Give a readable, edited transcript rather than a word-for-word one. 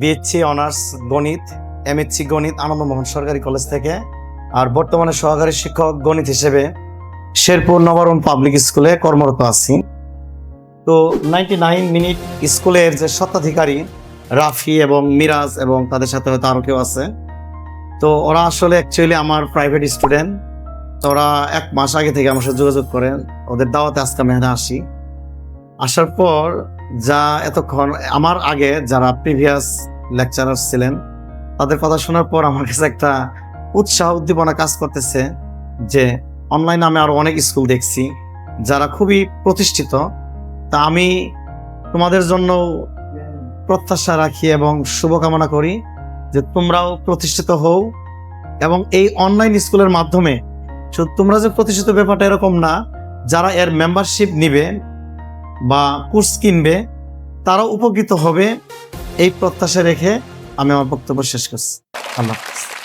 BSc honours গণিত, MSc গণিত আনন্দমোহন সরকারি কলেজ থেকে, আর বর্তমানে সহকারী শিক্ষক গণিত হিসেবে শেরপুর নবরণ পাবলিক স্কুলে কর্মরত আছি। তো 99 মিনিট স্কুলের যে স্বত্বাধিকারী রাফি এবং মিরাজ এবং তাদের সাথে হয়তো আরও কেউ আছে, তো ওরা আসলে অ্যাকচুয়ালি আমার প্রাইভেট স্টুডেন্ট। তো ওরা 1 মাস আগে থেকে আমার সাথে যোগাযোগ করেন, ওদের দাওয়াতে আজকে আমি এখানে আসি। আসার পর যা এতক্ষণ আমার আগে যারা প্রিভিয়াস লেকচারার ছিলেন তাদের কথা শোনার পর আমার কাছে একটা উৎসাহ উদ্দীপনা কাজ করতেছে যে অনলাইনে আমি আরো অনেক স্কুল দেখছি যারা খুবই প্রতিষ্ঠিত। তা আমি তোমাদের জন্য প্রত্যাশা রাখি এবং শুভকামনা করি যে তোমরাও প্রতিষ্ঠিত হও, এবং এই অনলাইন স্কুলের মাধ্যমে শুধু তোমরা যে প্রতিষ্ঠিত ব্যাপারটা এরকম না, যারা এর মেম্বারশিপ নিবে বা কোর্স কিনবে তারাও উপকৃত হবে, এই প্রত্যাশা রেখে আমি আমার বক্তব্য শেষ করছি। আল্লাহ হাফেজ।